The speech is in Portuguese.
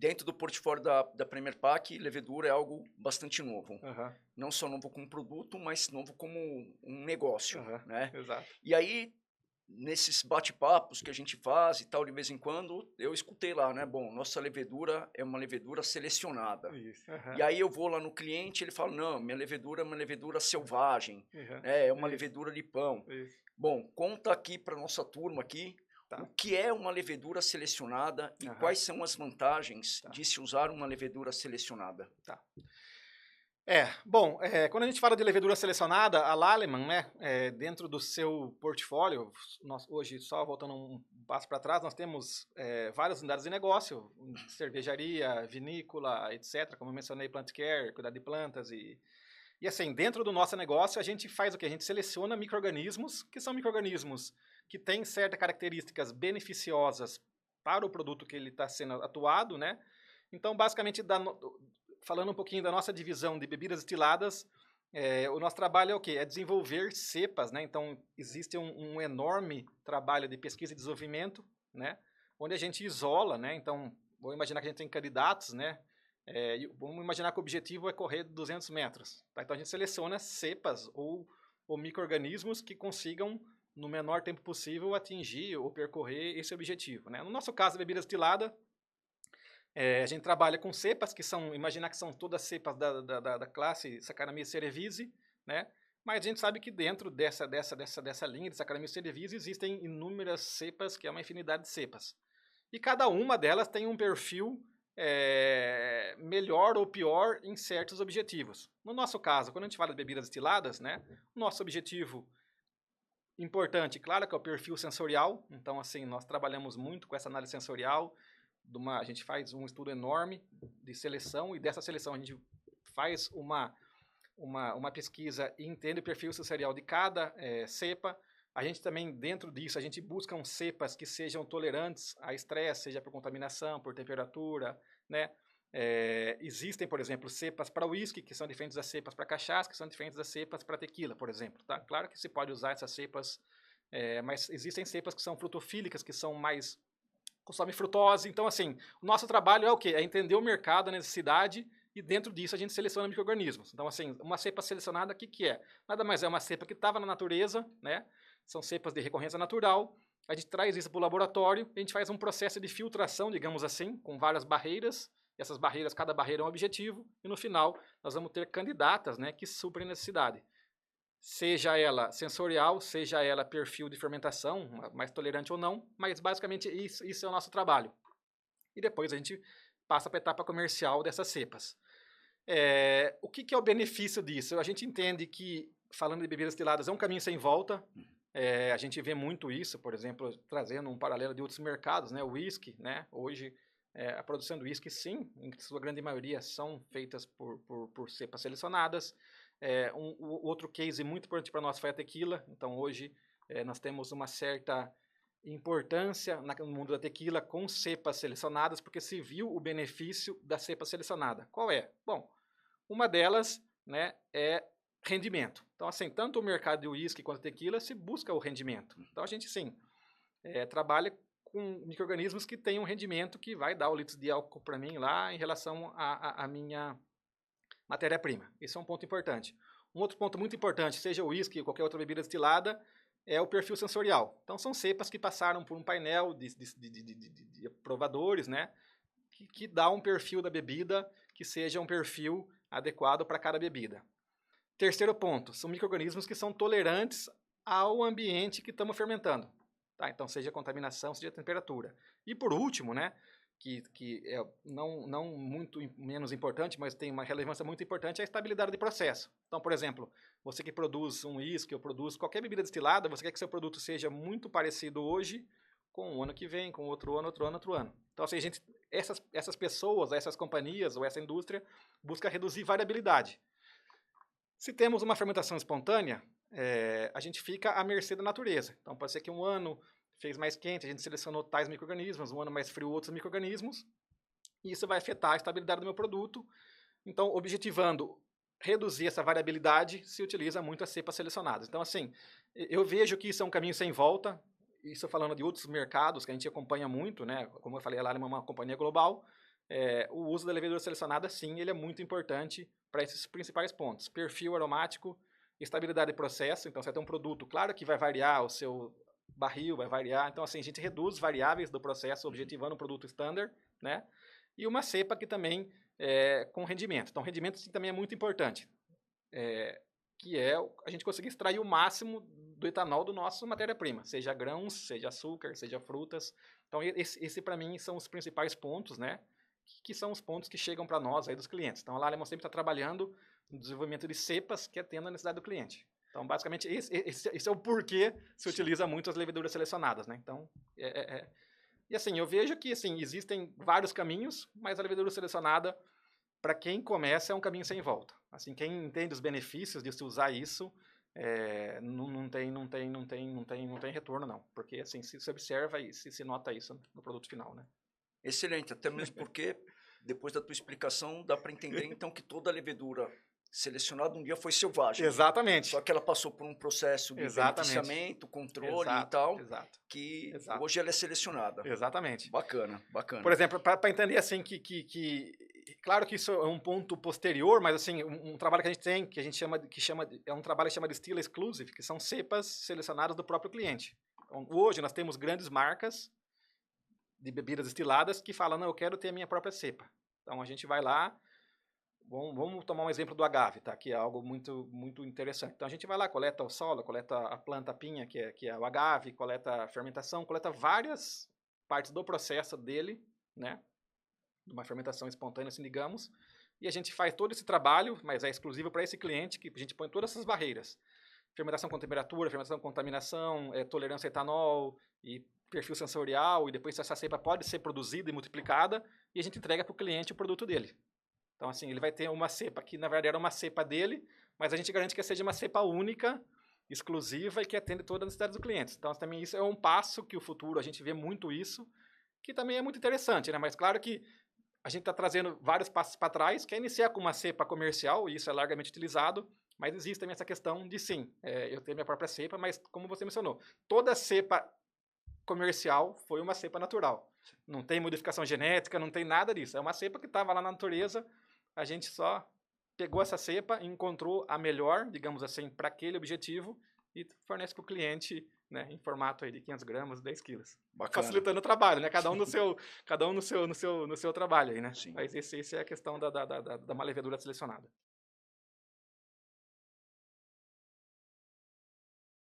dentro do portfólio da Premier Pack, levedura é algo bastante novo. Aham, Não só novo como produto, mas novo como um negócio, aham, né? exato. E aí, nesses bate-papos que a gente faz e tal, de vez em quando, eu escutei lá, né? Bom, nossa levedura é uma levedura selecionada. Isso. E aí eu vou lá no cliente, ele fala, não, minha levedura é uma levedura selvagem, Aham, né? É uma isso, levedura de pão. isso. Bom, conta aqui para nossa turma aqui o Tá. que é uma levedura selecionada e Aham, quais são as vantagens tá, de se usar uma levedura selecionada. tá. Bom, quando a gente fala de levedura selecionada, a Lallemand, né, dentro do seu portfólio, nós hoje, só voltando um passo para trás, nós temos várias unidades de negócio, cervejaria, vinícola, etc., como eu mencionei, plant care, cuidar de plantas e assim, dentro do nosso negócio, a gente faz o quê? A gente seleciona micro-organismos, que são micro-organismos que têm certas características beneficiosas para o produto que ele está sendo atuado, né? Então, basicamente, falando um pouquinho da nossa divisão de bebidas destiladas, o nosso trabalho é o quê? É desenvolver cepas, né? Então, existe um enorme trabalho de pesquisa e desenvolvimento, né? Onde a gente isola, né? Então, vou imaginar que a gente tem candidatos, né? Vamos imaginar que o objetivo é correr 200 metros. Tá? Então, a gente seleciona cepas ou micro-organismos que consigam, no menor tempo possível, atingir ou percorrer esse objetivo. Né? No nosso caso, bebida destilada, a gente trabalha com cepas que são, imaginar que são todas cepas da classe Saccharomyces cerevisiae, né? Mas a gente sabe que dentro dessa linha de Saccharomyces cerevisiae existem inúmeras cepas, que é uma infinidade de cepas. E cada uma delas tem um perfil melhor ou pior em certos objetivos. No nosso caso, quando a gente fala de bebidas destiladas, né? O nosso objetivo importante, claro, que é o perfil sensorial. Então, assim, nós trabalhamos muito com essa análise sensorial. A gente faz um estudo enorme de seleção e dessa seleção a gente faz uma pesquisa e entende o perfil sensorial de cada cepa. A gente também, dentro disso, a gente busca cepas que sejam tolerantes a estresse, seja por contaminação, por temperatura, né? Existem, por exemplo, cepas para uísque, que são diferentes das cepas para cachaça, que são diferentes das cepas para tequila, por exemplo. Tá? Claro que se pode usar essas cepas, mas existem cepas que são frutofílicas, que são mais consomem frutose. Então, assim, o nosso trabalho é o quê? É entender o mercado, a necessidade, e dentro disso a gente seleciona micro-organismos. Então, assim, uma cepa selecionada, o que é? Nada mais é uma cepa que estava na natureza, né? São cepas de recorrência natural. A gente traz isso para o laboratório, a gente faz um processo de filtração, digamos assim, com várias barreiras. Essas barreiras, cada barreira é um objetivo, e no final nós vamos ter candidatas, né, que suprem a necessidade. Seja ela sensorial, seja ela perfil de fermentação, mais tolerante ou não, mas basicamente isso é o nosso trabalho. E depois a gente passa para a etapa comercial dessas cepas. O que é o benefício disso? A gente entende que, falando de bebidas destiladas, é um caminho sem volta. A gente vê muito isso, por exemplo, trazendo um paralelo de outros mercados, né? O whisky, né? Hoje, a produção do whisky, sim, em sua grande maioria, são feitas por cepas selecionadas. Outro case muito importante para nós foi a tequila. Então, hoje, nós temos uma certa importância no mundo da tequila com cepas selecionadas, porque se viu o benefício da cepa selecionada. Qual é? Bom, uma delas, né, é rendimento. Então, assim, tanto o mercado de uísque quanto a tequila se busca o rendimento. Então, a gente, sim, trabalha com micro-organismos que têm um rendimento que vai dar o litro de álcool para mim lá em relação à minha matéria-prima. Esse é um ponto importante. Um outro ponto muito importante, seja o uísque ou qualquer outra bebida destilada, é o perfil sensorial. Então, são cepas que passaram por um painel de provadores, né, que dá um perfil da bebida que seja um perfil adequado para cada bebida. Terceiro ponto, são micro-organismos que são tolerantes ao ambiente que estamos fermentando. Tá? Então, seja contaminação, seja temperatura. E por último, né, que é não muito menos importante, mas tem uma relevância muito importante, é a estabilidade de processo. Então, por exemplo, você que produz um uísque ou produz qualquer bebida destilada, você quer que seu produto seja muito parecido hoje com o ano que vem, com outro ano. Então, assim, essas pessoas, essas companhias ou essa indústria busca reduzir variabilidade. Se temos uma fermentação espontânea, a gente fica à mercê da natureza. Então, pode ser que um ano fez mais quente, a gente selecionou tais micro-organismos, um ano mais frio, outros micro-organismos, e isso vai afetar a estabilidade do meu produto. Então, objetivando reduzir essa variabilidade, se utiliza muito as cepas selecionadas. Então, assim, eu vejo que isso é um caminho sem volta, isso falando de outros mercados que a gente acompanha muito, né? Como eu falei, a Lallemand é uma companhia global, o uso da levedura selecionada, sim, ele é muito importante para esses principais pontos. Perfil aromático, estabilidade de processo, então você vai ter um produto, claro que vai variar o seu barril, vai variar, então assim, a gente reduz variáveis do processo, objetivando um produto standard, né? E uma cepa que também com rendimento. Então, rendimento sim, também é muito importante, que é a gente conseguir extrair o máximo do etanol do nosso matéria-prima, seja grãos, seja açúcar, seja frutas. Então, esse para mim são os principais pontos, né? Que são os pontos que chegam para nós aí dos clientes. Então, a Alemão sempre está trabalhando no desenvolvimento de cepas que atendam a necessidade do cliente. Então, basicamente, esse é o porquê se utiliza muito as leveduras selecionadas, né? Então, E assim, eu vejo que assim, existem vários caminhos, mas a levedura selecionada, para quem começa, é um caminho sem volta. Assim, quem entende os benefícios de se usar isso, não tem retorno, não. Porque assim, se observa e se nota isso no produto final, né? Excelente, até mesmo porque, depois da tua explicação, dá para entender então que toda levedura selecionada um dia foi selvagem. Exatamente. Só que ela passou por um processo de beneficiamento, controle e tal, que hoje ela é selecionada. Exatamente. Bacana, bacana. Por exemplo, para entender assim claro que isso é um ponto posterior, mas assim, um trabalho que a gente tem, é um trabalho que chama de Stila Exclusive, que são cepas selecionadas do próprio cliente. Então, hoje nós temos grandes marcas de bebidas destiladas que falam, não, eu quero ter a minha própria cepa. Então a gente vai lá, vamos tomar um exemplo do agave, tá? Que é algo muito, muito interessante. Então a gente vai lá, coleta o solo, coleta a planta a pinha, que é o agave, coleta a fermentação, coleta várias partes do processo dele, né? Uma fermentação espontânea, assim, digamos. E a gente faz todo esse trabalho, mas é exclusivo para esse cliente, que a gente põe todas essas barreiras. Fermentação com temperatura, fermentação com contaminação, tolerância a etanol e perfil sensorial, e depois essa cepa pode ser produzida e multiplicada, e a gente entrega para o cliente o produto dele. Então, assim, ele vai ter uma cepa que, na verdade, era uma cepa dele, mas a gente garante que seja uma cepa única, exclusiva e que atende todas as necessidades do cliente. Então, também isso é um passo que o futuro, a gente vê muito isso, que também é muito interessante, né? Mas claro que a gente está trazendo vários passos para trás, que é iniciar com uma cepa comercial, e isso é largamente utilizado, mas existe também essa questão de, sim, eu tenho minha própria cepa, mas como você mencionou, toda cepa comercial foi uma cepa natural. Não tem modificação genética, não tem nada disso. É uma cepa que estava lá na natureza, a gente só pegou essa cepa, encontrou a melhor, digamos assim, para aquele objetivo e fornece para o cliente, né, em formato aí de 500 gramas, 10 quilos. Bacana. Facilitando o trabalho, né? Cada um no seu trabalho aí, né? Sim. Mas essa é a questão da levedura selecionada.